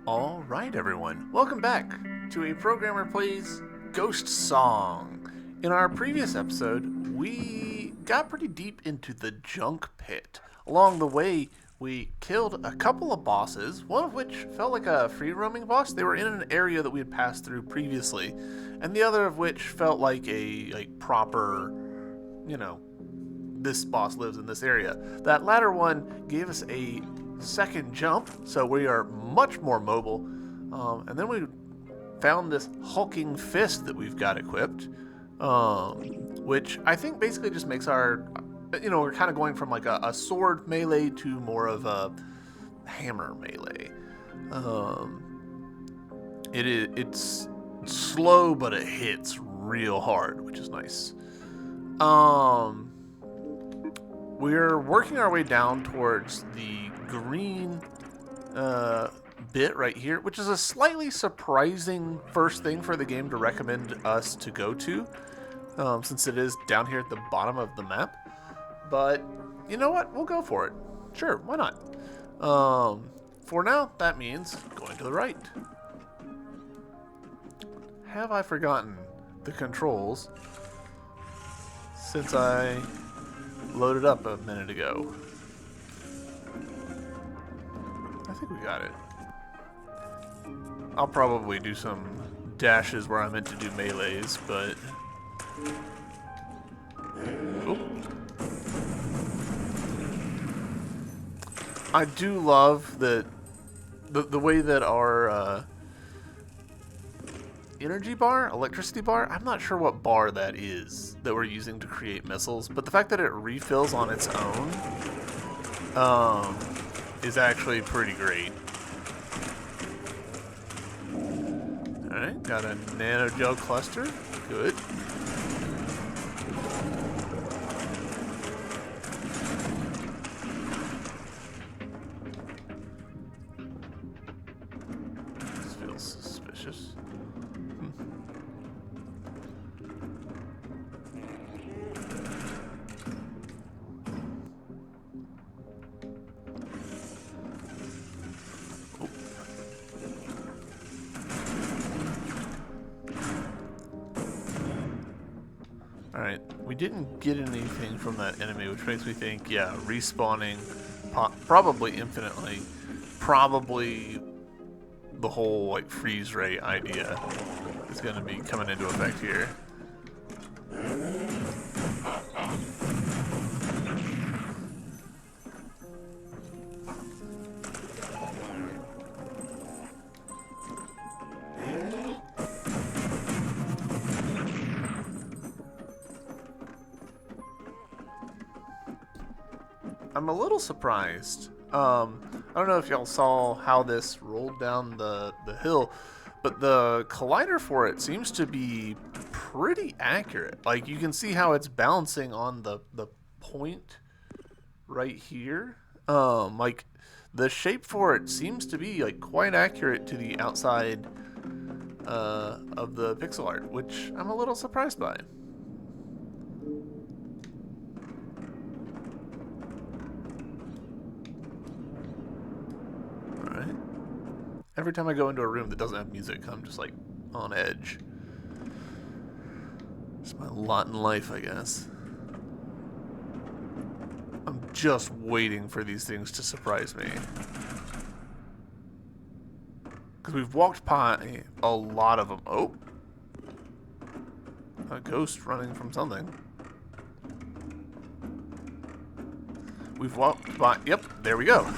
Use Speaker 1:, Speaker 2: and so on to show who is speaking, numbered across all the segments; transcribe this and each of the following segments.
Speaker 1: All right, everyone. Welcome back to A Programmer Plays Ghost Song. In our previous episode, we got pretty deep into the junk pit. Along the way, we killed a couple of bosses, one of which felt like a free roaming boss. They were in an area that we had passed through previously, and the other of which felt like a proper, you know, this boss lives in this area. That latter one gave us a second jump, so we are much more mobile. And then we found this hulking fist that we've got equipped, which I think basically just makes our, we're kind of going from like a sword melee to more of a hammer melee. It's slow, but it hits real hard, which is nice. We're working our way down towards the green bit right here, which is a slightly surprising first thing for the game to recommend us to go to, since it is down here at the bottom of the map. But you know what? We'll go for it. Sure, why not? For now, that means going to the right. Have I forgotten the controls since I loaded up a minute ago? I think we got it. I'll probably do some dashes where I meant to do melees, but... Oop. I do love that the way that our energy bar, electricity bar, I'm not sure what bar that is that we're using to create missiles, but the fact that it refills on its own is actually pretty great. Alright, got a nanogel cluster. Good. This feels suspicious. Alright, we didn't get anything from that enemy, which makes me think, yeah, respawning probably infinitely, probably the whole like freeze ray idea is going to be coming into effect here. I'm a little surprised. I don't know if y'all saw how this rolled down the hill, but the collider for it seems to be pretty accurate. Like, you can see how it's bouncing on the point right here. Like, the shape for it seems to be like quite accurate to the outside of the pixel art, which I'm a little surprised by. Every time I go into a room that doesn't have music, I'm just like on edge. It's my lot in life, I guess. I'm just waiting for these things to surprise me. Because we've walked by a lot of them. Oh! A ghost running from something. We've walked by... Yep, there we go.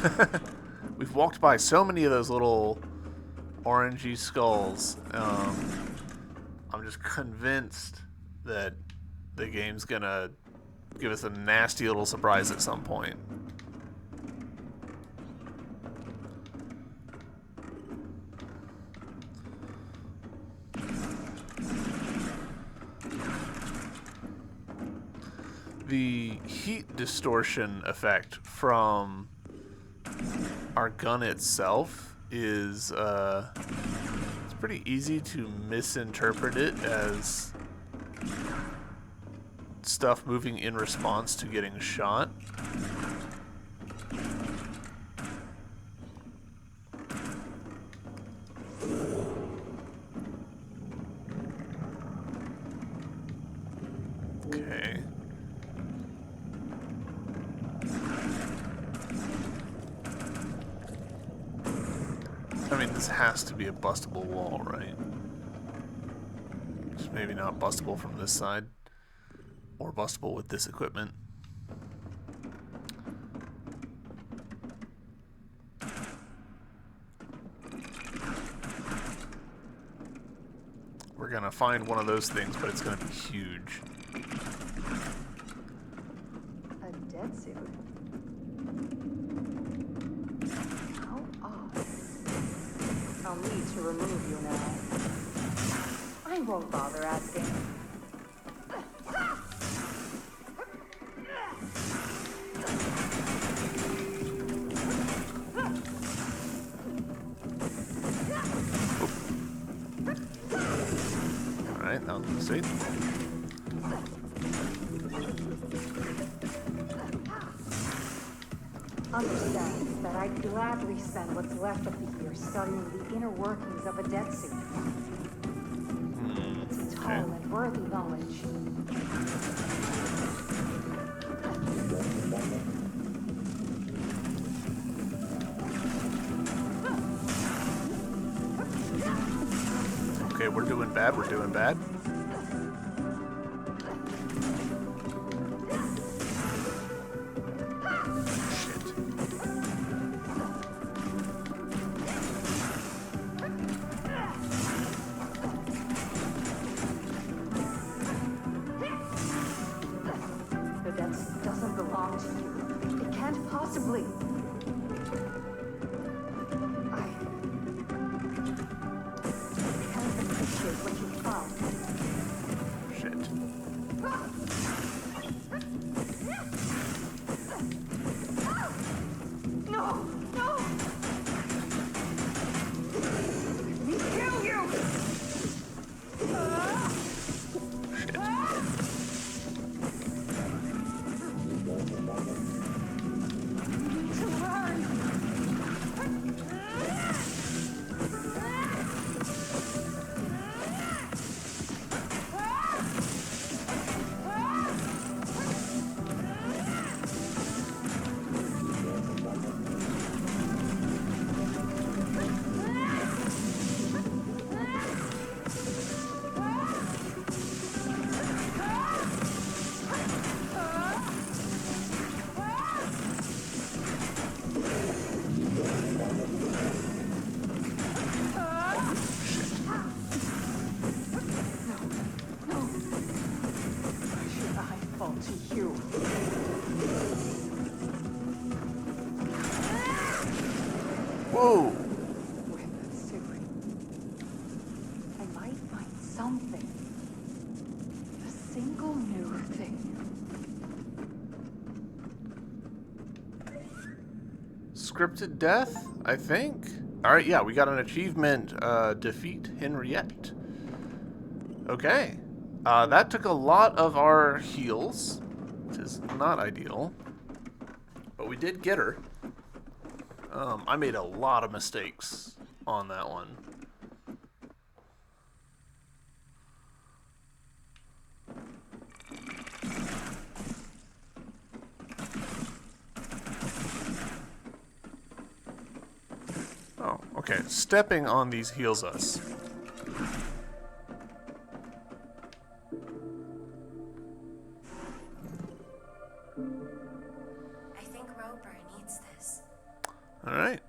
Speaker 1: We've walked by so many of those little orangey skulls. I'm just convinced that the game's gonna give us a nasty little surprise at some point. The heat distortion effect from our gun itself is it's pretty easy to misinterpret it as stuff moving in response to getting shot. I mean, this has to be a bustable wall, right? Just maybe not bustable from this side. Or bustable with this equipment. We're gonna find one of those things, but it's gonna be huge.
Speaker 2: A dead suit? How odd. I'll need to remove you now. I won't bother asking.
Speaker 1: Alright, that was a mistake.
Speaker 2: Understand that I'd gladly spend what's left of the year studying the inner workings of a dead suit. It's tall and worthy knowledge.
Speaker 1: Okay, we're doing bad, we're doing bad.
Speaker 2: The dead suit doesn't belong to you. It can't possibly. I can't appreciate what you found.
Speaker 1: Shit.
Speaker 2: No! No! Let me kill you!
Speaker 1: Shit.
Speaker 2: To learn! No! Why should I fall to you?
Speaker 1: Whoa!
Speaker 2: With that suit, I might find something. A single new thing.
Speaker 1: Scripted death, I think. Alright, yeah, we got an achievement. Defeat Henriette. Okay. That took a lot of our heals, which is not ideal. But we did get her. I made a lot of mistakes on that one. Oh, okay. Stepping on these heals us.
Speaker 3: I think Roper needs this.
Speaker 1: Alright.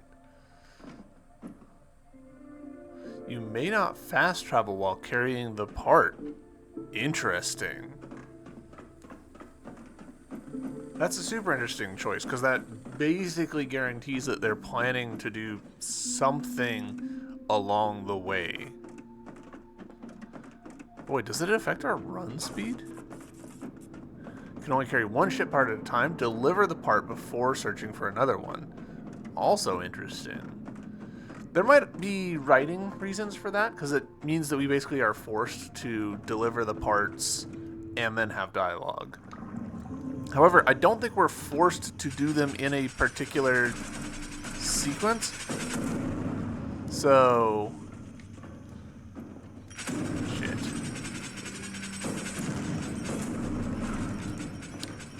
Speaker 1: You may not fast travel while carrying the part. Interesting. That's a super interesting choice, because that basically guarantees that they're planning to do something along the way. Boy, does it affect our run speed? You can only carry one ship part at a time. Deliver the part before searching for another one. Also interesting. There might be writing reasons for that, because it means that we basically are forced to deliver the parts and then have dialogue. However, I don't think we're forced to do them in a particular sequence. So... shit.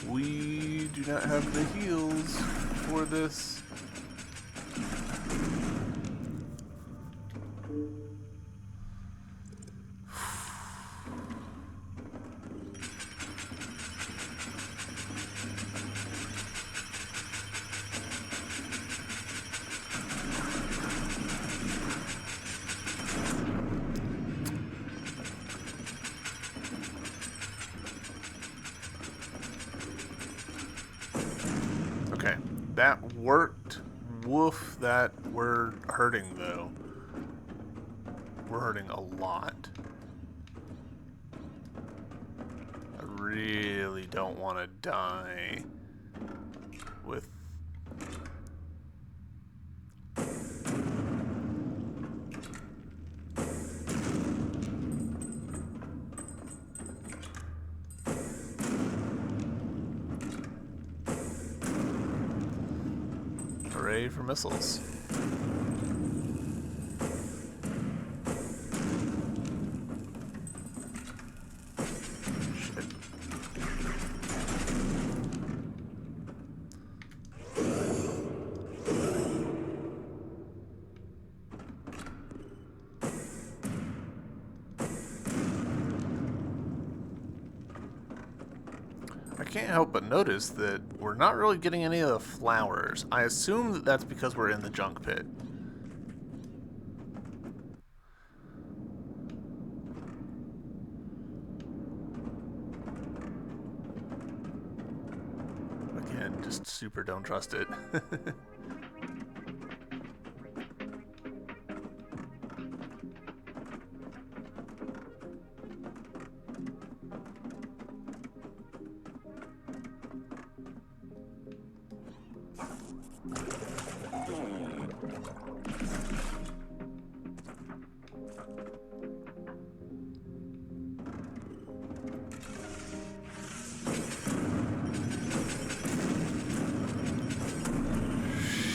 Speaker 1: We do not have the heals for this. That worked. Woof, that we're hurting though. We're hurting a lot. I really don't want to die with... Hooray for missiles. Shit. I can't help but notice that we're not really getting any of the flowers. I assume that that's because we're in the junk pit. Again, just super don't trust it.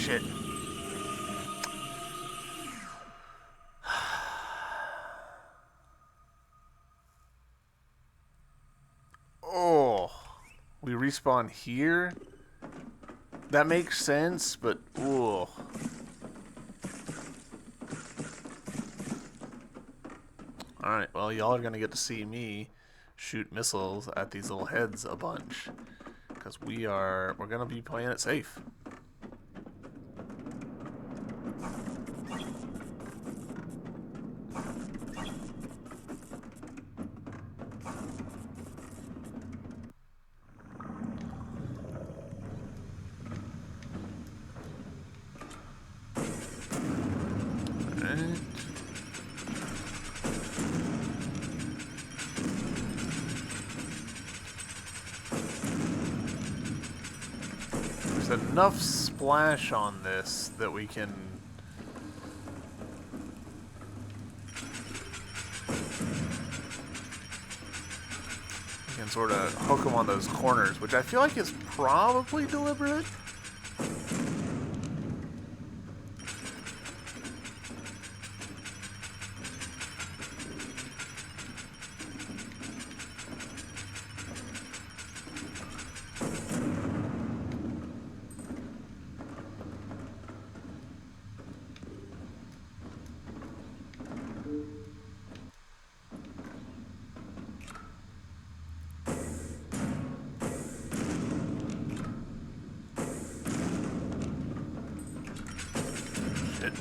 Speaker 1: Shit. Oh, we respawn here? That makes sense, but ooh. Alright, well, y'all are gonna get to see me shoot missiles at these little heads a bunch. Because we're gonna be playing it safe. Alright. There's enough splash on this that we can sort of hook them on those corners, which I feel like is probably deliberate. Shit.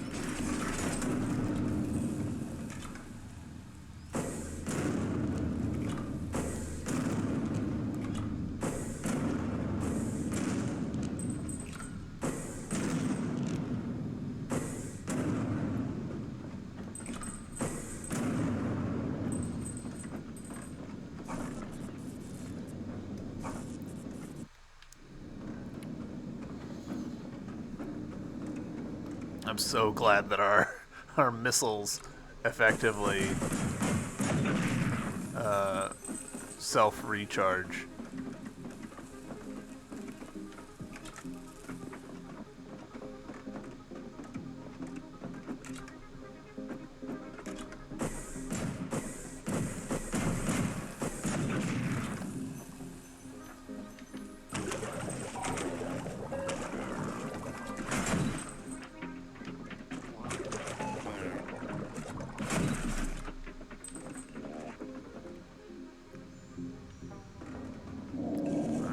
Speaker 1: I'm so glad that our missiles effectively self-recharge.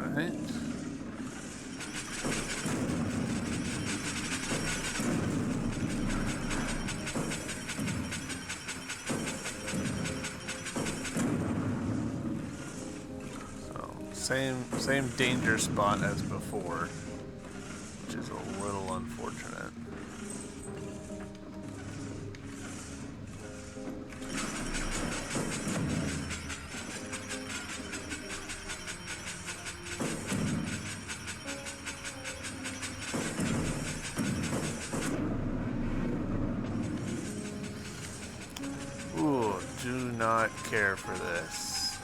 Speaker 1: Alright. So, same danger spot as before, which is not care for this.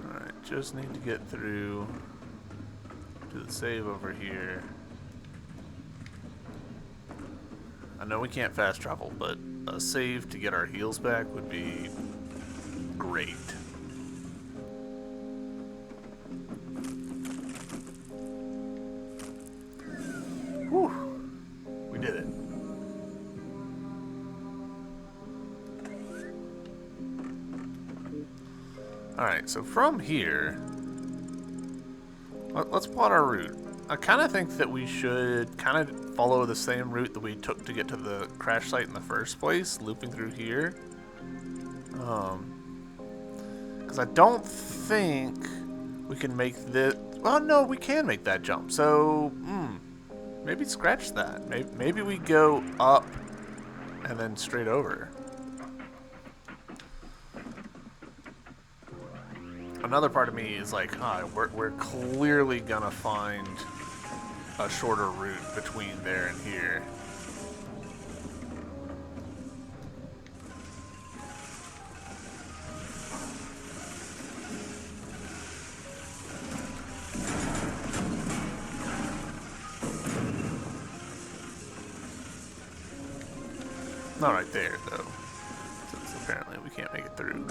Speaker 1: Alright, just need to get through to the save over here. I know we can't fast travel, but a save to get our heals back would be great. Whew. We did it. Alright, so from here, let's plot our route. I kind of think that we should kind of follow the same route that we took to get to the crash site in the first place, looping through here. Because I don't think we can make this... Well, no, we can make that jump. So, maybe scratch that. Maybe we go up and then straight over. Another part of me is like, we're clearly gonna find a shorter route between there and here. Not right there, though. Since apparently we can't make it through.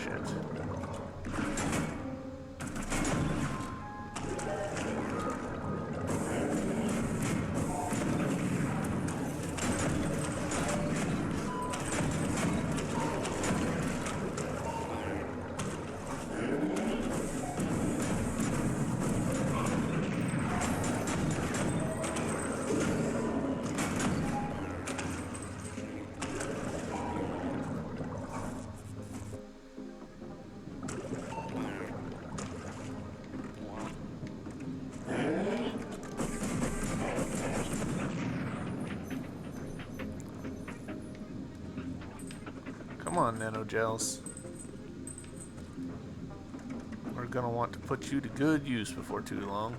Speaker 1: Shit. Come on, nanogels. We're gonna want to put you to good use before too long.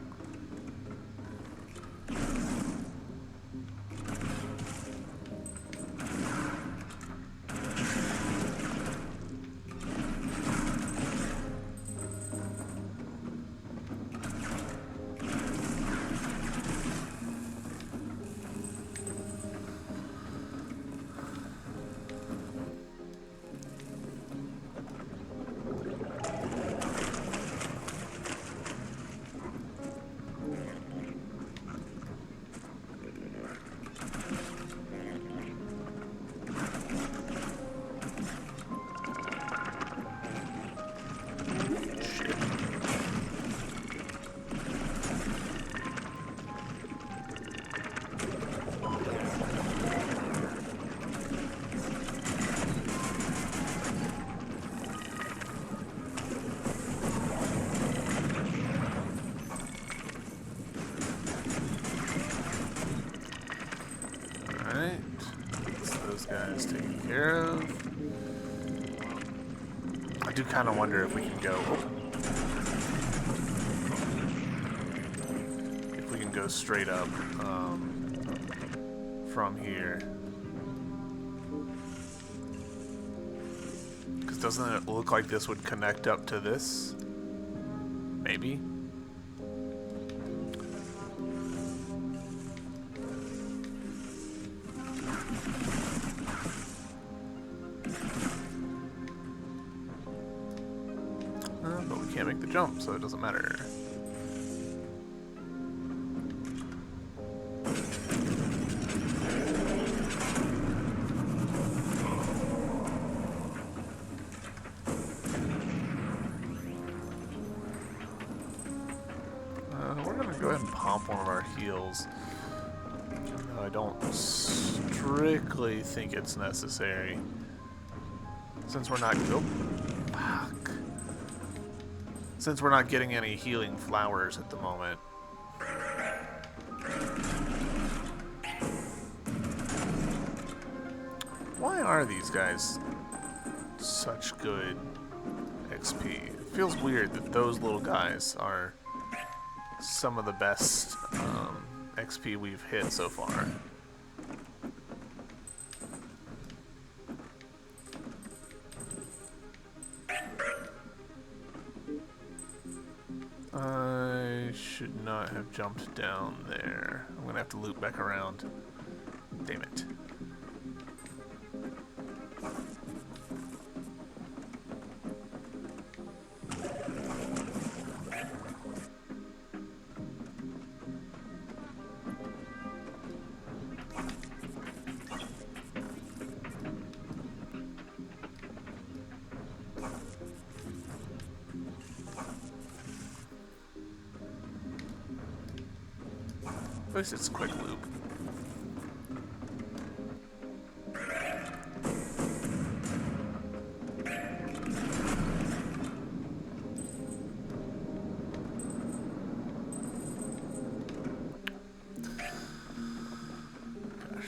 Speaker 1: Guys taken care of. I do kind of wonder if we can go. If we can go straight up from here. Because doesn't it look like this would connect up to this? Maybe. But we can't make the jump, so it doesn't matter. We're gonna go ahead and pump one of our heals. No, I don't strictly think it's necessary. Since we're not... Oh, fuck. Since we're not getting any healing flowers at the moment. Why are these guys such good XP? It feels weird that those little guys are some of the best XP we've hit so far. I should not have jumped down there. I'm gonna have to loop back around. Damn it. At least it's a quick loop. Gosh.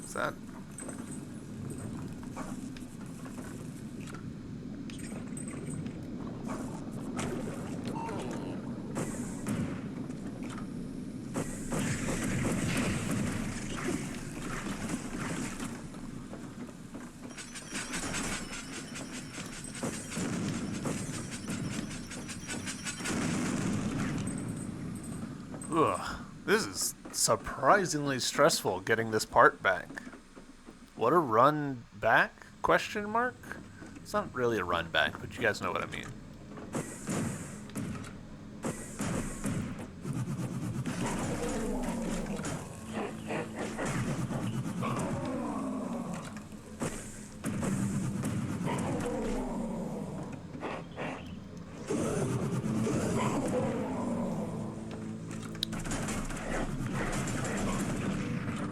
Speaker 1: Is that? Ugh, this is surprisingly stressful getting this part back. What a run back? Question mark? It's not really a run back, but you guys know what I mean.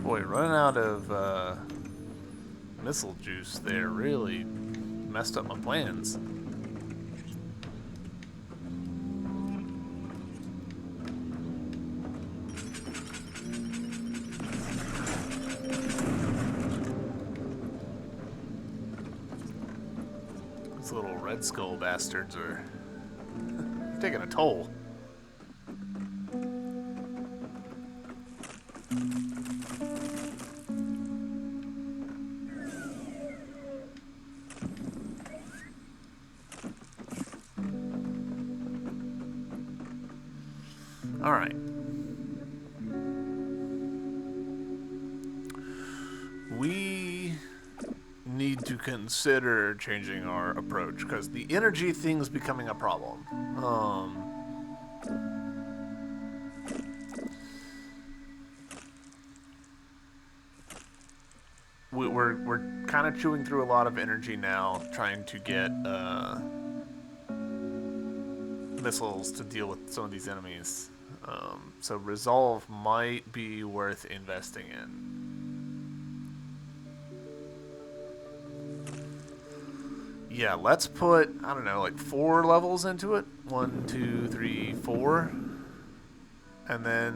Speaker 1: Boy, running out of missile juice there really messed up my plans. These little Red Skull bastards are taking a toll. All right. We need to consider changing our approach because the energy thing's becoming a problem. We're kind of chewing through a lot of energy now, trying to get missiles to deal with some of these enemies. So resolve might be worth investing in. Yeah, let's put, I don't know, like 4 levels into it. 1, 2, 3, 4. And then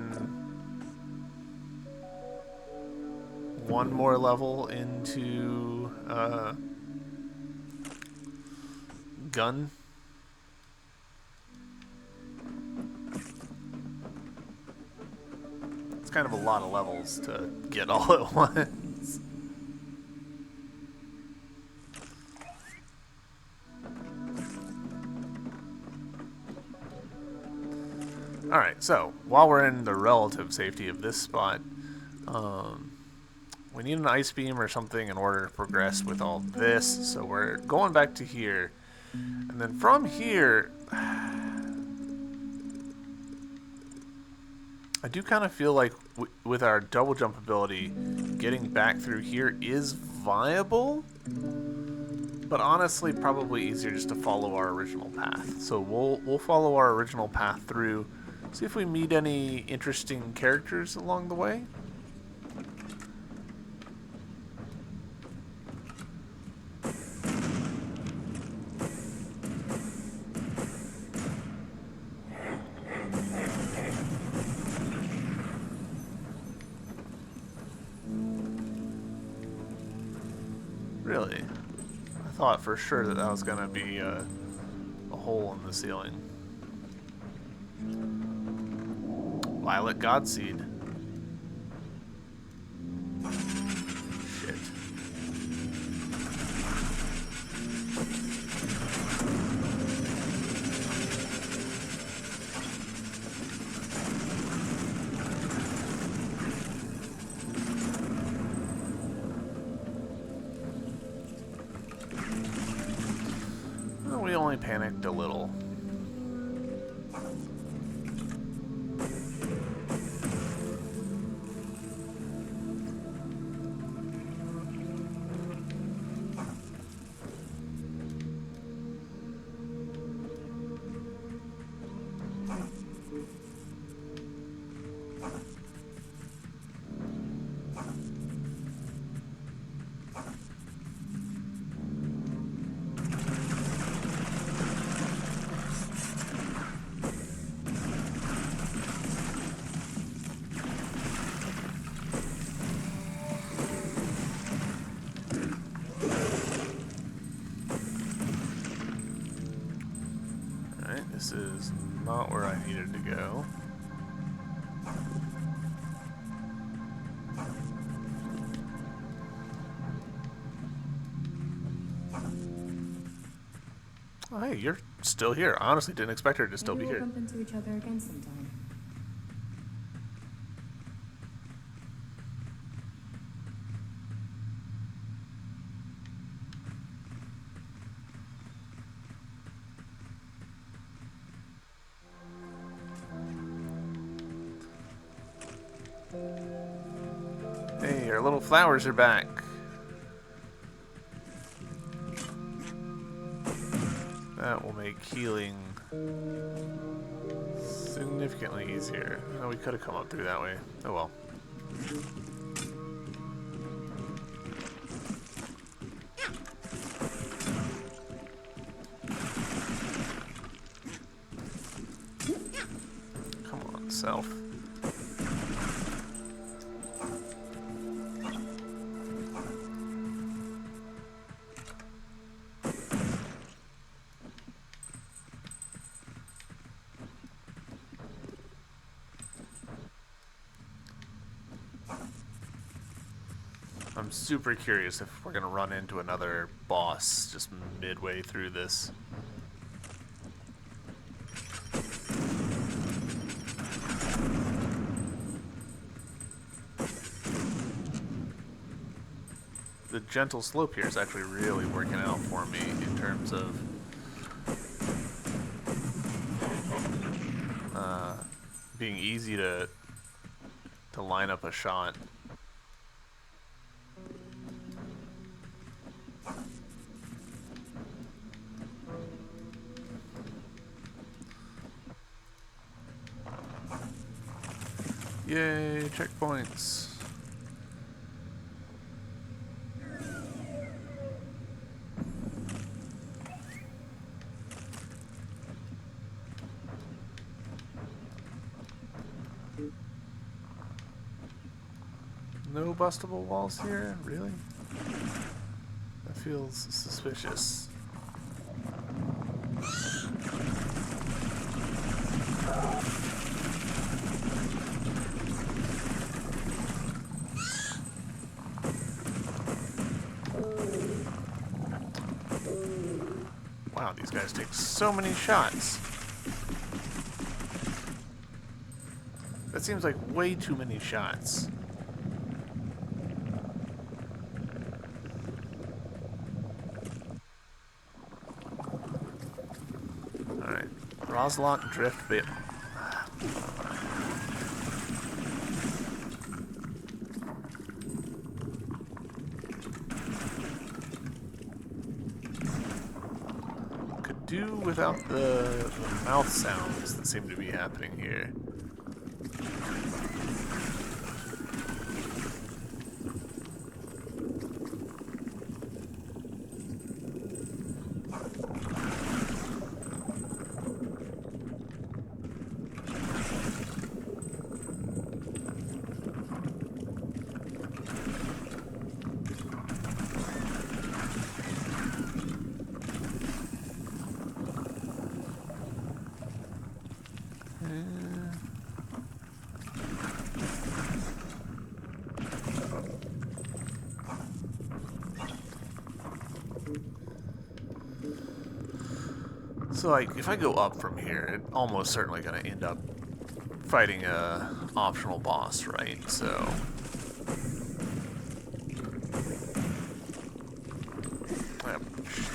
Speaker 1: 1 more level into gun. It's kind of a lot of levels to get all at once. Alright, so while we're in the relative safety of this spot, we need an ice beam or something in order to progress with all this. So we're going back to here. And then from here, I do kind of feel like with our double jump ability, getting back through here is viable. But honestly, probably easier just to follow our original path. So we'll follow our original path through. See if we meet any interesting characters along the way. thought for sure that that was going to be a hole in the ceiling. Violet Godseed. Shit. Well, we only panicked a little. This is not where I needed to go. Oh, hey, you're still here. I honestly didn't expect her to still be
Speaker 4: Maybe
Speaker 1: here.
Speaker 4: we'll bump into each other again sometime.
Speaker 1: Hey, our little flowers are back. That will make healing significantly easier. Oh, we could have come up through that way. Oh well. Come on, self. I'm super curious if we're gonna run into another boss just midway through this. The gentle slope here is actually really working out for me in terms of being easy to line up a shot. Yay, checkpoints. No bustable walls here? Really? That feels suspicious. Wow, these guys take so many shots. That seems like way too many shots. Alright. Roslot Drift Bit. Could do without the mouth sounds that seem to be happening here. So, like, if I go up from here, it's almost certainly going to end up fighting a optional boss, right? So... Ah, shit.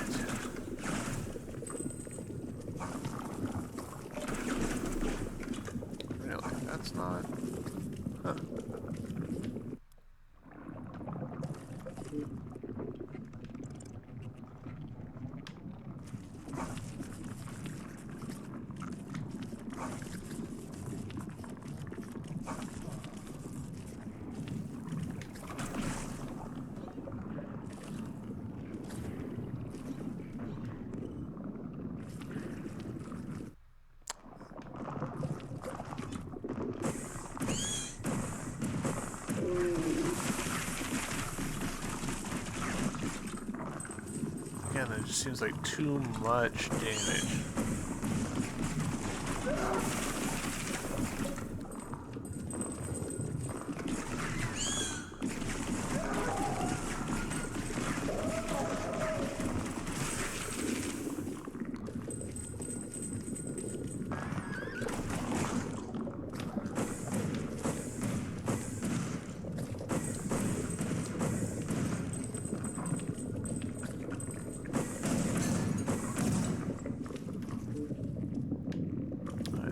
Speaker 1: Really? That's not... Huh. Again, it just seems like too much damage.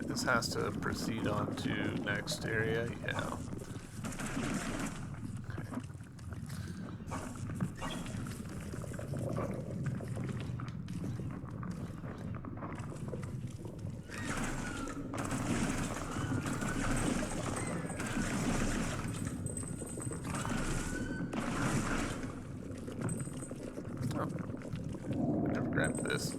Speaker 1: This has to proceed on to next area, yeah. Oh, I never grabbed this.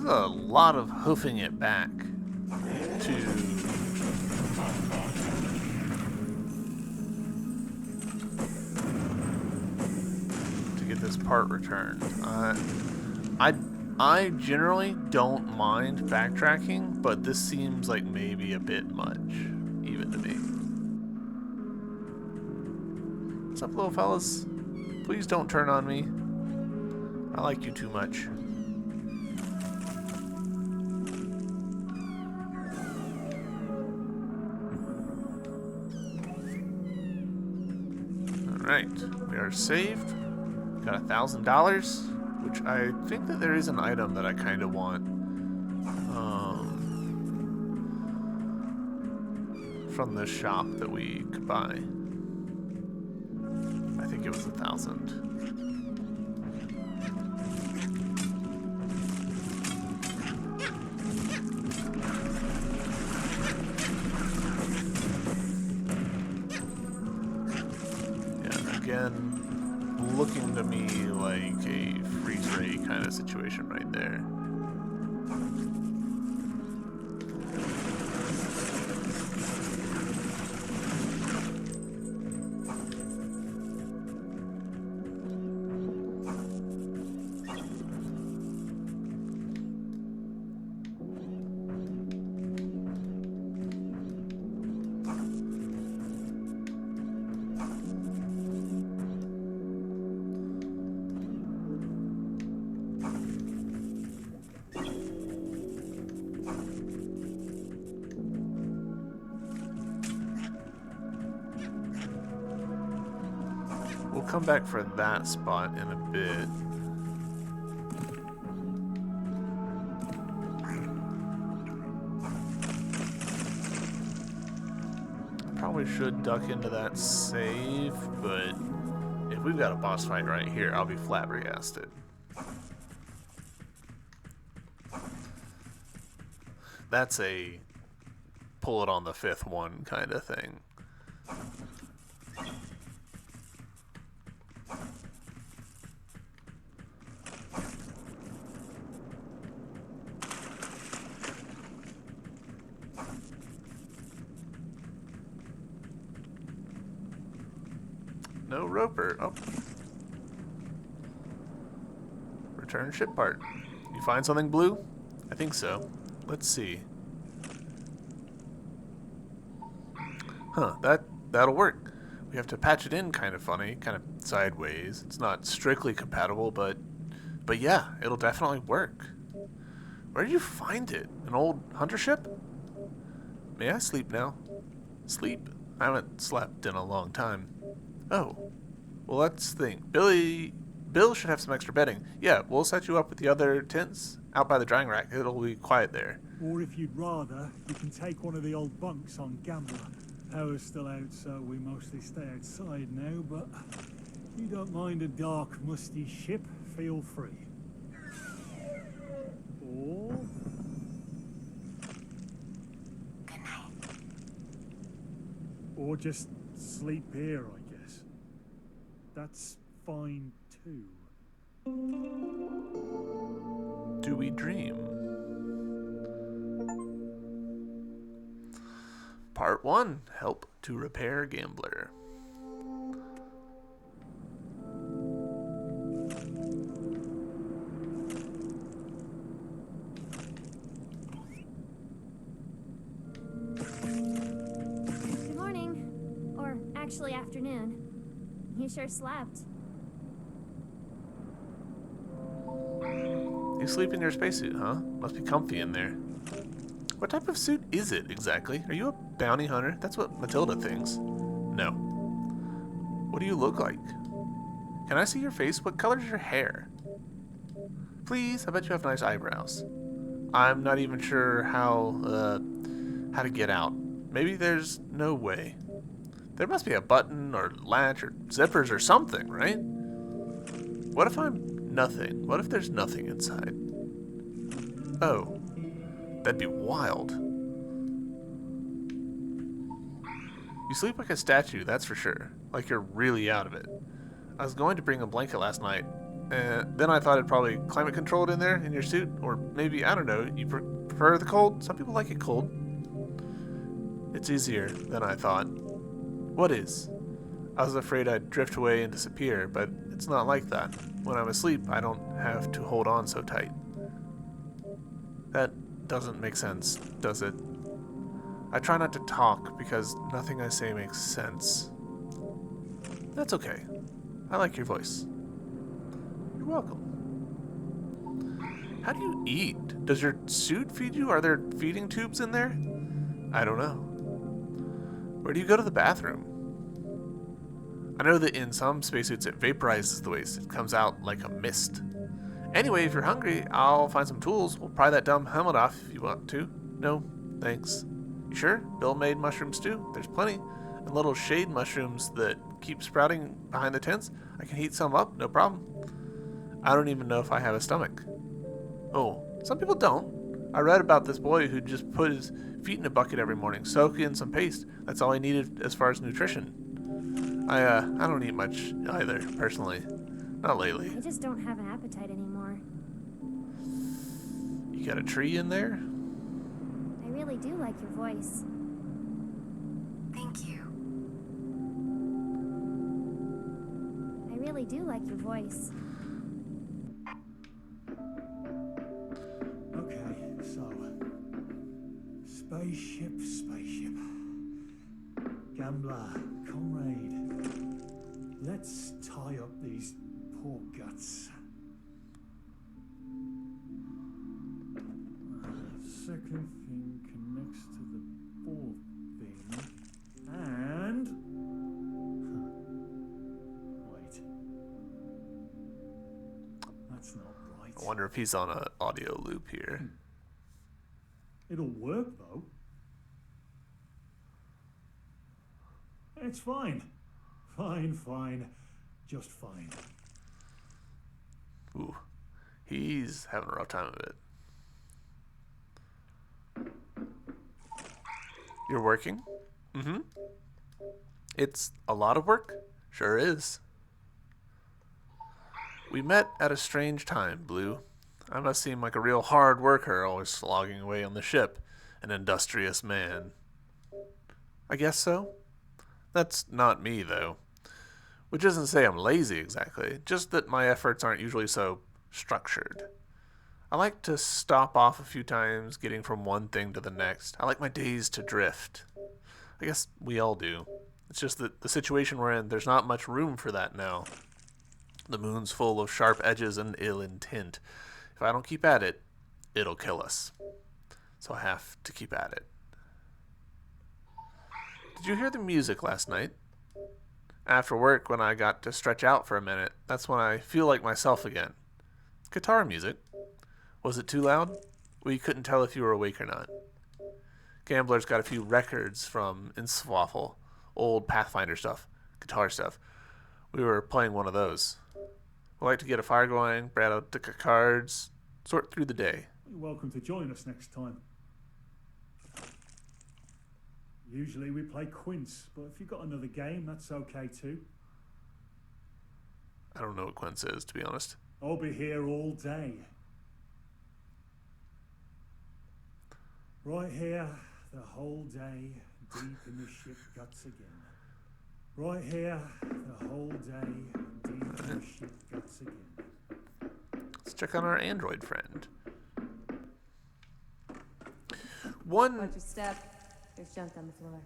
Speaker 1: A lot of hoofing it back to get this part returned. I generally don't mind backtracking, but this seems like maybe a bit much, even to me. What's up, little fellas? Please don't turn on me. I like you too much. Alright, we are saved. Got $1,000, which I think that there is an item that I kind of want from the shop that we could buy. I think it was 1,000. Again, looking to me like a freeze ray kind of situation right there. We'll come back for that spot in a bit. Probably should duck into that save, but if we've got a boss fight right here, I'll be flabbergasted. That's a pull it on the fifth one kind of thing. No roper. Oh. Return ship part. You find something, Blue? I think so. Let's see. Huh, that'll work. We have to patch it in kind of funny, kind of sideways. It's not strictly compatible, but yeah, it'll definitely work. Where did you find it? An old hunter ship? May I sleep now? Sleep? I haven't slept in a long time. Oh. Well, let's think. Bill should have some extra bedding. Yeah, we'll set you up with the other tents out by the drying rack. It'll be quiet there.
Speaker 5: Or if you'd rather, you can take one of the old bunks on Gambler. Power's still out, so we mostly stay outside now, but if you don't mind a dark, musty ship, feel free. Or...
Speaker 3: Good night.
Speaker 5: or just sleep here, I guess. That's fine, too.
Speaker 1: Do we dream? Part 1. Help to repair Gambler.
Speaker 6: Good morning. Or actually afternoon. You sure slept.
Speaker 1: You sleep in your spacesuit, huh? Must be comfy in there. What type of suit is it exactly? Are you a bounty hunter? That's what Matilda thinks. No. What do you look like? Can I see your face? What color is your hair? Please, I bet you have nice eyebrows. I'm not even sure how to get out. Maybe there's no way. There must be a button or latch or zippers or something, right? What if I'm nothing? What if there's nothing inside? Oh. That'd be wild. You sleep like a statue, that's for sure. Like you're really out of it. I was going to bring a blanket last night, and then I thought it'd probably climate controlled in there in your suit, or maybe, I don't know, you prefer the cold? Some people like it cold. It's easier than I thought. What is? I was afraid I'd drift away and disappear, but it's not like that. When I'm asleep, I don't have to hold on so tight. That doesn't make sense, does it? I try not to talk because nothing I say makes sense. That's okay. I like your voice. You're welcome. How do you eat? Does your suit feed you? Are there feeding tubes in there? I don't know. Where do you go to the bathroom? I know that in some spacesuits it vaporizes the waste. It comes out like a mist. Anyway, if you're hungry, I'll find some tools. We'll pry that dumb helmet off if you want to. No, thanks. You sure? Bill made mushroom stew? There's plenty. And little shade mushrooms that keep sprouting behind the tents. I can heat some up, no problem. I don't even know if I have a stomach. Oh, some people don't. I read about this boy who just put his feet in a bucket every morning, soak in some paste. That's all he needed as far as nutrition. I don't eat much either, personally. Not lately.
Speaker 6: I just don't have an appetite anymore.
Speaker 1: You got a tree in there?
Speaker 6: I really do like your voice.
Speaker 3: Thank you.
Speaker 6: I really do like your voice.
Speaker 5: Okay, so... Spaceship. Gambler, comrade. Let's tie up these poor guts. Second thing connects to the fourth thing. And... Wait. That's not right.
Speaker 1: I wonder if he's on an audio loop here.
Speaker 5: It'll work, though. It's fine. Fine. Just fine.
Speaker 1: Ooh, he's having a rough time of it. You're working? Mm-hmm. It's a lot of work? Sure is. We met at a strange time, Blue. I must seem like a real hard worker, always slogging away on the ship. An industrious man. I guess so. That's not me, though. Which isn't to say I'm lazy, exactly. Just that my efforts aren't usually so structured. I like to stop off a few times, getting from one thing to the next. I like my days to drift. I guess we all do. It's just that the situation we're in, there's not much room for that now. The moon's full of sharp edges and ill intent. If I don't keep at it, it'll kill us. So I have to keep at it. Did you hear the music last night? After work, when I got to stretch out for a minute, that's when I feel like myself again. Guitar music. Was it too loud? Well, you couldn't tell if you were awake or not. Gambler's got a few records from Inswaffle, old Pathfinder stuff, guitar stuff. We were playing one of those. We like to get a fire going, brad out a deck of cards, sort through the day.
Speaker 5: You're welcome to join us next time. Usually we play quince, but if you've got another game, that's okay too.
Speaker 1: I don't know what quince is, to be honest.
Speaker 5: I'll be here all day. Right here, the whole day, deep in the ship guts again. Right here, the whole day, deep in the ship guts again.
Speaker 1: Let's check on our android friend. One
Speaker 2: Watch your step. There's junk on the floor.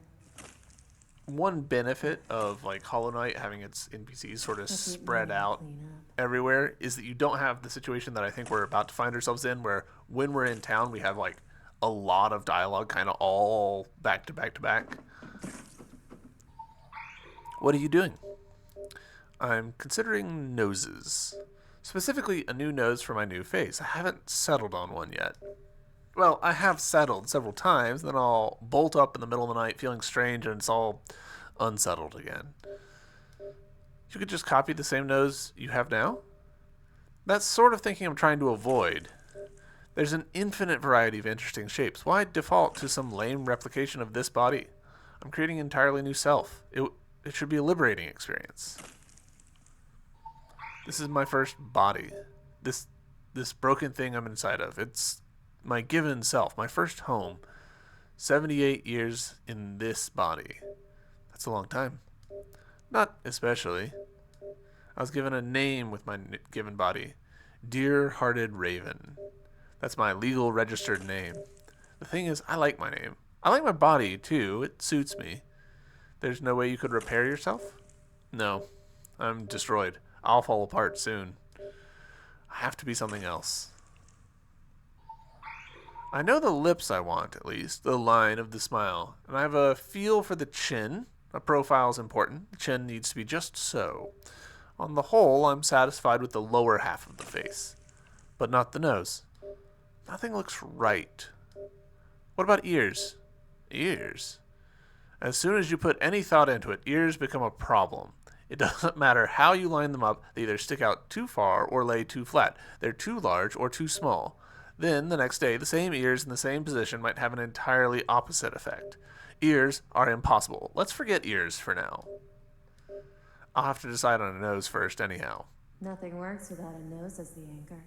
Speaker 1: one benefit of like Hollow Knight having its NPCs sort of
Speaker 4: Let's eat
Speaker 1: spread
Speaker 4: more and
Speaker 1: out
Speaker 4: clean up.
Speaker 1: everywhere is that you don't have the situation that I think we're about to find ourselves in, where when we're in town we have like a lot of dialogue kind of all back to back to back. What are you doing? I'm considering noses. Specifically a new nose for my new face. I haven't settled on one yet. Well, I have settled several times, then I'll bolt up in the middle of the night feeling strange and it's all unsettled again. You could just copy the same nose you have now? That's sort of thinking I'm trying to avoid. There's an infinite variety of interesting shapes. Why default to some lame replication of this body? I'm creating an entirely new self. It should be a liberating experience. This is my first body. This broken thing I'm inside of. It's my given self, my first home. 78 years in this body. That's a long time. Not especially. I was given a name with my given body. Dear-Hearted Raven. That's my legal registered name. The thing is, I like my name. I like my body, too. It suits me. There's no way you could repair yourself? No. I'm destroyed. I'll fall apart soon. I have to be something else. I know the lips I want, at least. The line of the smile. And I have a feel for the chin. A profile's important. The chin needs to be just so. On the whole, I'm satisfied with the lower half of the face. But not the nose. Nothing looks right. What about ears? Ears? As soon as you put any thought into it, ears become a problem. It doesn't matter how you line them up, they either stick out too far or lay too flat. They're too large or too small. Then, the next day, the same ears in the same position might have an entirely opposite effect. Ears are impossible. Let's forget ears for now. I'll have to decide on a nose first anyhow.
Speaker 4: Nothing works without a nose as the anchor.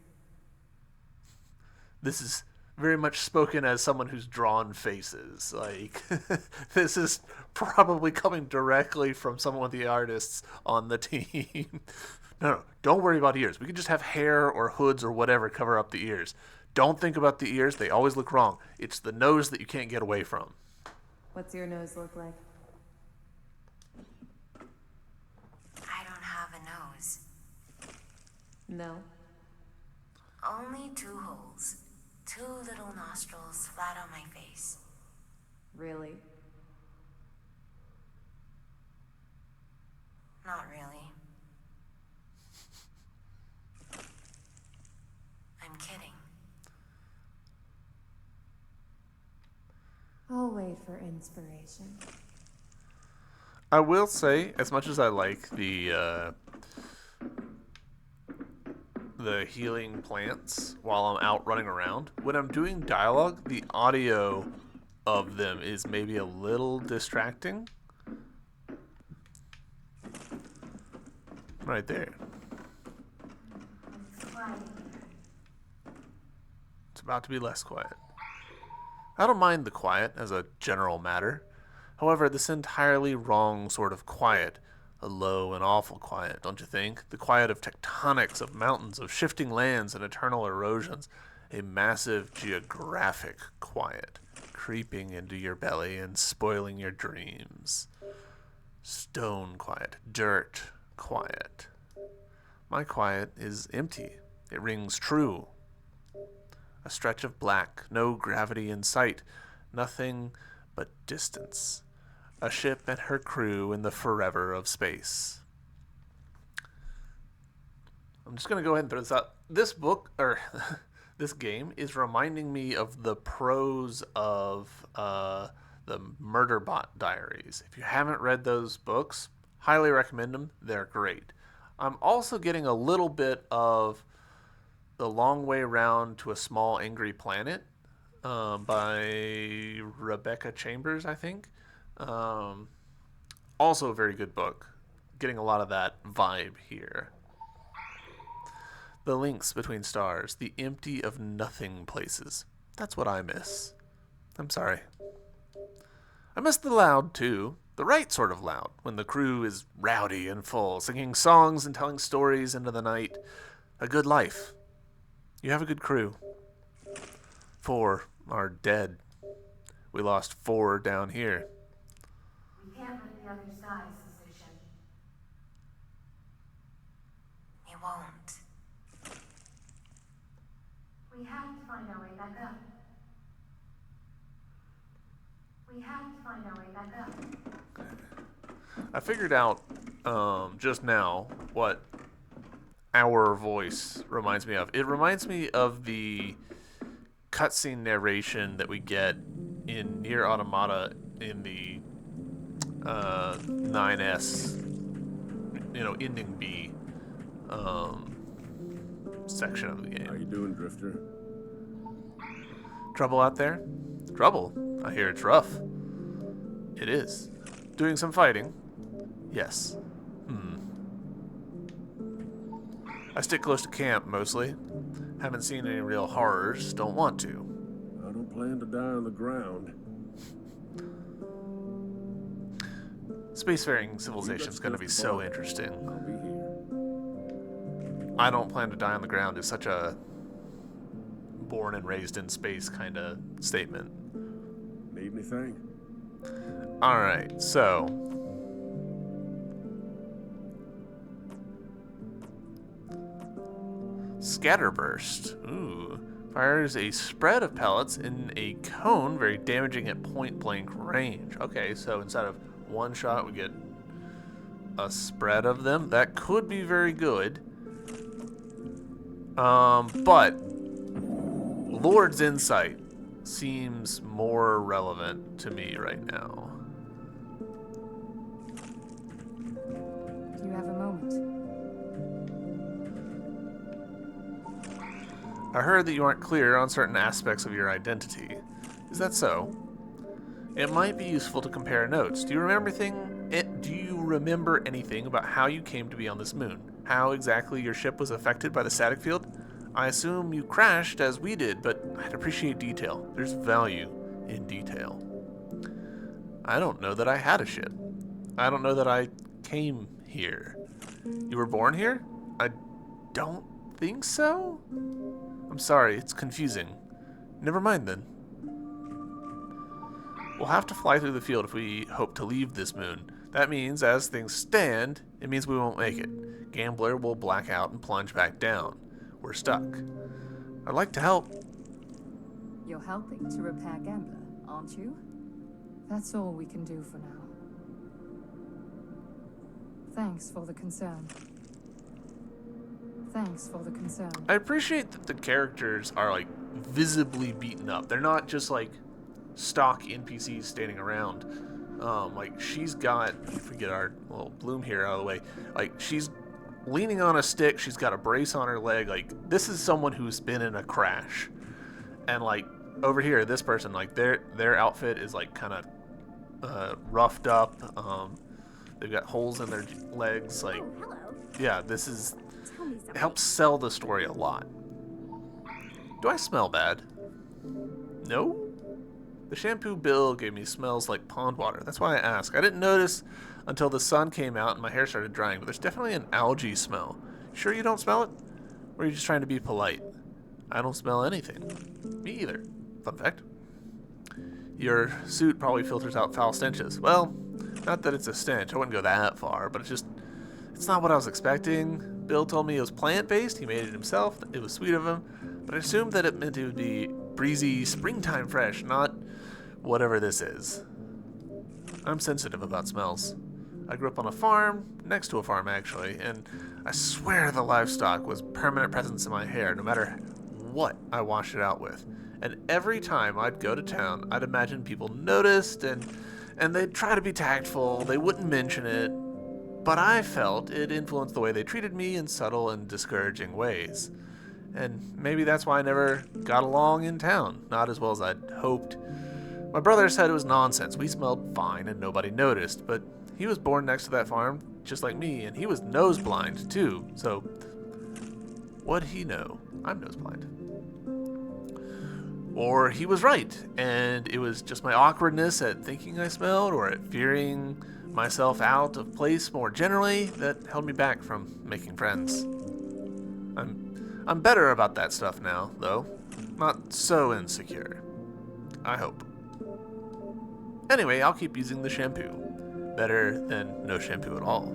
Speaker 1: This is very much spoken as someone who's drawn faces. Like, this is probably coming directly from some of the artists on the team. No, don't worry about ears. We can just have hair or hoods or whatever cover up the ears. Don't think about the ears. They always look wrong. It's the nose that you can't get away from.
Speaker 2: What's your nose look like?
Speaker 3: I don't have a nose.
Speaker 2: No.
Speaker 3: Only 2 holes. 2 little nostrils flat on my face.
Speaker 2: Really?
Speaker 3: Not really. I'm kidding.
Speaker 4: I'll wait for inspiration.
Speaker 1: I will say, as much as I like the healing plants while I'm out running around, when I'm doing dialogue, the audio of them is maybe a little distracting. Right there. It's about to be less quiet. I don't mind the quiet as a general matter. However, this entirely wrong sort of quiet, A low and awful quiet, don't you think? The quiet of tectonics, of mountains, of shifting lands and eternal erosions. A massive geographic quiet, creeping into your belly and spoiling your dreams. Stone quiet, dirt quiet. My quiet is empty. It rings true. A stretch of black, no gravity in sight, nothing but distance. A ship and her crew in the forever of space. I'm just going to go ahead and throw this out. This book, or this game, is reminding me of the prose of the Murderbot Diaries. If you haven't read those books, highly recommend them. They're great. I'm also getting a little bit of The Long Way Round to a Small Angry Planet by Rebecca Chambers, I think. Also a very good book. Getting a lot of that vibe here. The links between stars, the empty of nothing places. That's what I miss. I'm sorry. I miss the loud, too. The right sort of loud, when the crew is rowdy and full, singing songs and telling stories into the night. A good life. You have a good crew. 4 are dead. We lost 4 down here.
Speaker 3: We can't let the others die, Suspicion. We won't. We have to find our way back up. We have to find our way back up.
Speaker 1: I figured out just now what our voice reminds me of. It reminds me of the cutscene narration that we get in Nier Automata in the 9S, ending B section of the game.
Speaker 7: How you doing, Drifter?
Speaker 1: Trouble out there? Trouble? I hear it's rough. It is. Doing some fighting? Yes. I stick close to camp, mostly. Haven't seen any real horrors. Don't want to.
Speaker 7: I don't plan to die on the ground.
Speaker 1: Spacefaring civilization is going to be so interesting.
Speaker 7: I'll be here.
Speaker 1: I don't plan to die on the ground is such a born and raised in space kind of statement.
Speaker 7: Need anything?
Speaker 1: Alright, so Scatterburst. Ooh. Fires a spread of pellets in a cone, very damaging at point blank range. Okay, so instead of one shot, we get a spread of them. That could be very good. But Lord's Insight seems more relevant to me right now.
Speaker 2: Do you have a moment?
Speaker 1: I heard that you aren't clear on certain aspects of your identity. Is that so? It might be useful to compare notes. Do you remember anything about how you came to be on this moon? How exactly your ship was affected by the static field? I assume you crashed as we did, but I'd appreciate detail. There's value in detail. I don't know that I had a ship. I don't know that I came here. You were born here? I don't think so? I'm sorry, it's confusing. Never mind then. We'll have to fly through the field if we hope to leave this moon. That means, as things stand, it means we won't make it. Gambler will black out and plunge back down. We're stuck. I'd like to help.
Speaker 2: You're helping to repair Gambler, aren't you? That's all we can do for now. Thanks for the concern. Thanks for the concern.
Speaker 1: I appreciate that the characters are, like, visibly beaten up. They're not just, like, stock NPCs standing around. Like, she's got, if we get our little Bloom here out of the way, like, she's leaning on a stick, she's got a brace on her leg. Like, this is someone who's been in a crash. And, like, over here, this person, like, their outfit is, like, kind of roughed up. They've got holes in their legs. Like,
Speaker 6: Oh, hello.
Speaker 1: yeah, this is...
Speaker 6: Tell me
Speaker 1: It
Speaker 6: something.
Speaker 1: helps sell the story a lot. Do I smell bad? No? The shampoo Bill gave me smells like pond water. That's why I ask. I didn't notice until the sun came out and my hair started drying, but there's definitely an algae smell. Sure you don't smell it? Or are you just trying to be polite? I don't smell anything. Me either. Fun fact. Your suit probably filters out foul stenches. Well, not that it's a stench. I wouldn't go that far, but it's not what I was expecting. Bill told me it was plant-based. He made it himself. It was sweet of him. But I assumed that it meant it would be breezy, springtime fresh, not whatever this is. I'm sensitive about smells. I grew up on a farm, next to a farm actually, and I swear the livestock was permanent presence in my hair, no matter what I washed it out with. And every time I'd go to town, I'd imagine people noticed and they'd try to be tactful, they wouldn't mention it, but I felt it influenced the way they treated me in subtle and discouraging ways. And maybe that's why I never got along in town, not as well as I'd hoped. My brother said it was nonsense. We smelled fine and nobody noticed, but he was born next to that farm, just like me, and he was nose blind too, so what'd he know? I'm nose blind. Or he was right, and it was just my awkwardness at thinking I smelled or at fearing myself out of place more generally that held me back from making friends. I'm better about that stuff now, though. Not so insecure. I hope. Anyway, I'll keep using the shampoo. Better than no shampoo at all.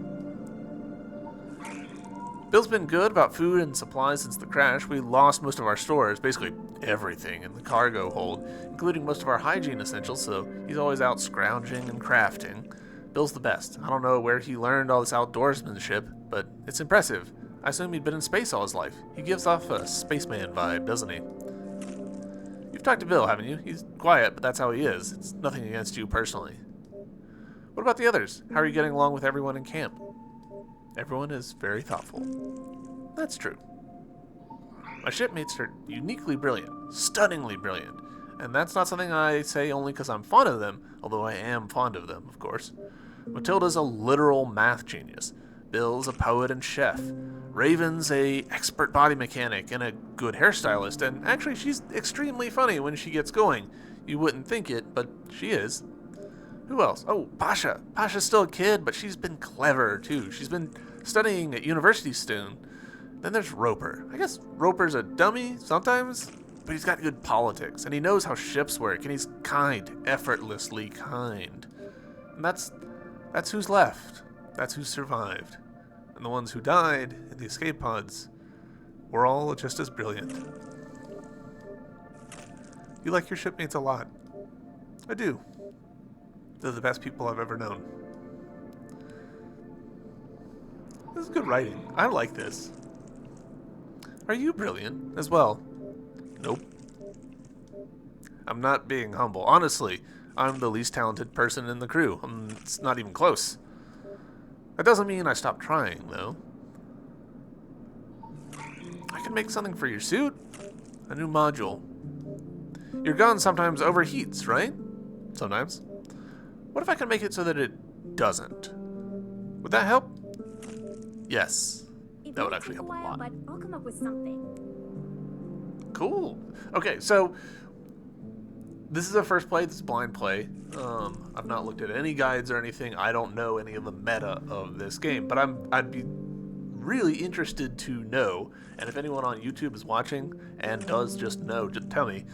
Speaker 1: Bill's been good about food and supplies since the crash. We lost most of our stores, basically everything in the cargo hold, including most of our hygiene essentials, so he's always out scrounging and crafting. Bill's the best. I don't know where he learned all this outdoorsmanship, but it's impressive. I assume he'd been in space all his life. He gives off a spaceman vibe, doesn't he? You've talked to Bill, haven't you? He's quiet, but that's how he is. It's nothing against you personally. What about the others? How are you getting along with everyone in camp? Everyone is very thoughtful. That's true. My shipmates are uniquely brilliant, stunningly brilliant, and that's not something I say only because I'm fond of them, although I am fond of them, of course. Matilda's a literal math genius. Bill's a poet and chef. Raven's a expert body mechanic and a good hairstylist, and actually she's extremely funny when she gets going. You wouldn't think it, but she is. Who else? Oh, Pasha. Pasha's still a kid, but she's been clever, too. She's been studying at university soon. Then there's Roper. I guess Roper's a dummy sometimes, but he's got good politics, and he knows how ships work, and he's kind, effortlessly kind. And that's who's left. That's who survived. And the ones who died in the escape pods were all just as brilliant. You like your shipmates a lot. I do. They're the best people I've ever known. This is good writing. I like this. Are you brilliant as well? Nope. I'm not being humble. Honestly, I'm the least talented person in the crew. It's not even close. That doesn't mean I stopped trying, though. I can make something for your suit. A new module. Your gun sometimes overheats, right? Sometimes. What if I can make it so that it doesn't? Would that help? Yes. That would actually help a lot.
Speaker 6: But I'll come up with something.
Speaker 1: Cool. Okay, so this is a first play. This is blind play. I've not looked at any guides or anything. I don't know any of the meta of this game, but I'd be really interested to know. And if anyone on YouTube is watching and does just know, just tell me.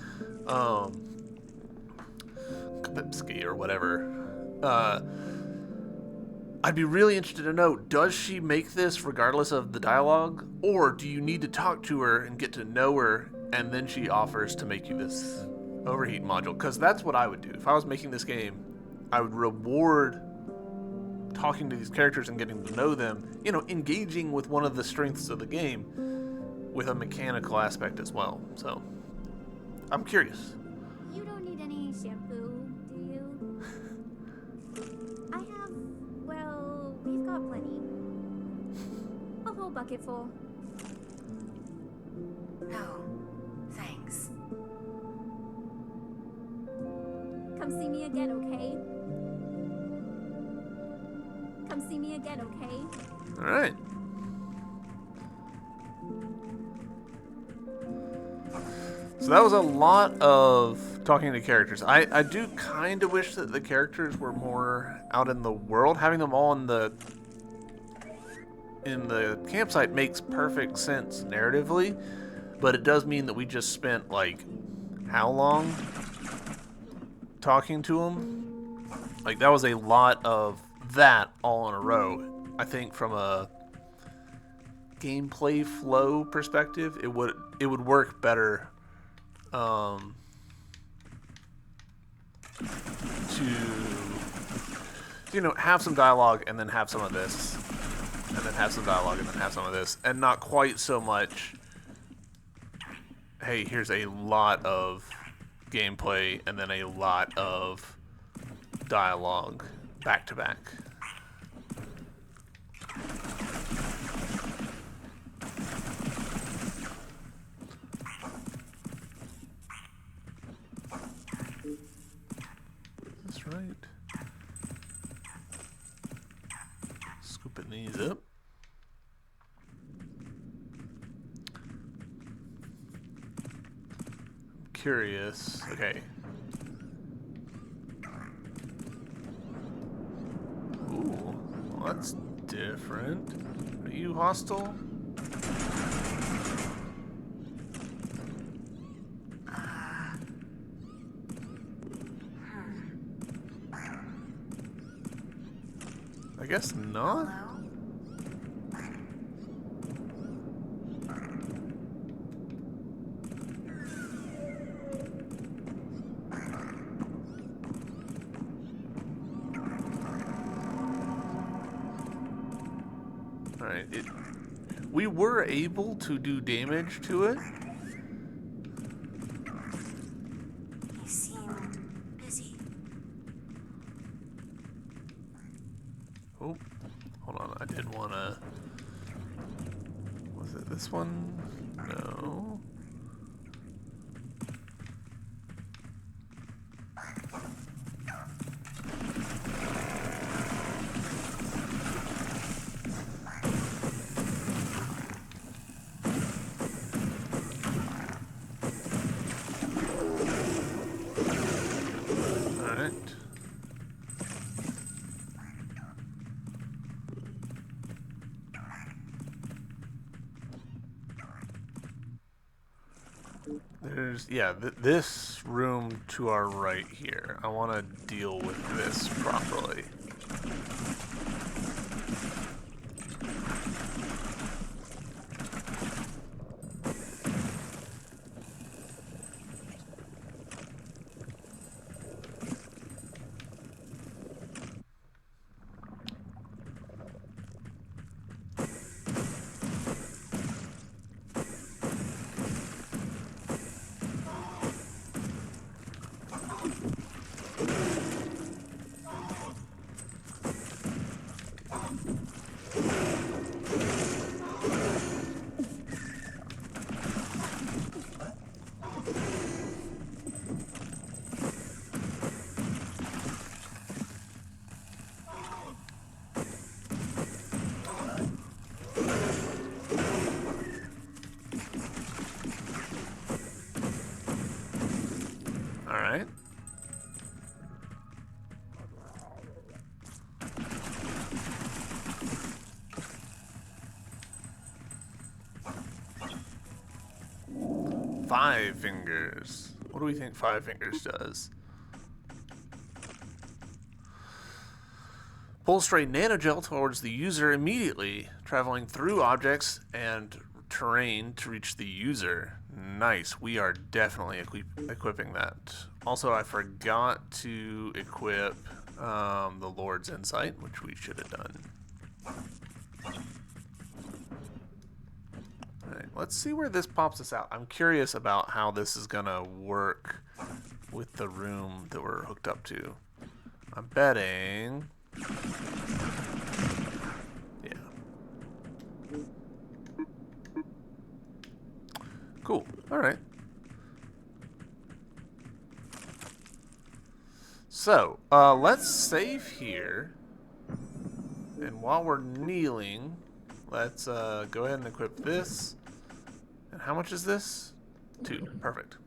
Speaker 1: Kapipski or whatever. I'd be really interested to know, does she make this regardless of the dialogue? Or do you need to talk to her and get to know her, and then she offers to make you this overheat module? Because that's what I would do. If I was making this game, I would reward talking to these characters and getting to know them, engaging with one of the strengths of the game with a mechanical aspect as well. So, I'm curious.
Speaker 6: You don't need any shampoo, do you? We've got plenty. A whole bucket full.
Speaker 3: No, thanks.
Speaker 6: Come see me again, okay? Come see me again, okay?
Speaker 1: All right. So that was a lot of talking to characters. I do kind of wish that the characters were more out in the world. Having them all in the campsite makes perfect sense narratively, but it does mean that we just spent, like, how long talking to them? Like, that was a lot of that all in a row. I think from a gameplay flow perspective, it would work better to, you know, have some dialogue and then have some of this, and then have some dialogue and then have some of this, and not quite so much, hey, here's a lot of gameplay and then a lot of dialogue back to back. Is this right? Scooping these up. I'm curious. Okay. Ooh, well, that's different. Are you hostile? I guess not.
Speaker 3: Hello?
Speaker 1: Alright, we were able to do damage to it.
Speaker 3: He seemed busy.
Speaker 1: Oh, hold on, I did want to... Was it this one? No. Alright. There's, yeah, this room to our right here. I want to deal with this properly. Alright. Five Fingers. What do we think Five Fingers does? Pull stray nanogel towards the user immediately, traveling through objects and terrain to reach the user. Nice. We are definitely equipping that. Also, I forgot to equip the Lord's Insight, which we should have done. Alright, let's see where this pops us out. I'm curious about how this is going to work with the room that we're hooked up to. I'm betting... Yeah. Cool. Alright. So, let's save here. And while we're kneeling, let's go ahead and equip this. And how much is this? 2. Perfect.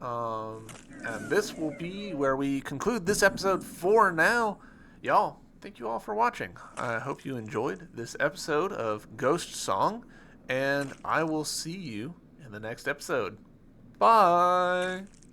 Speaker 1: And this will be where we conclude this episode for now. Y'all, thank you all for watching. I hope you enjoyed this episode of Ghost Song, and I will see you in the next episode. Bye!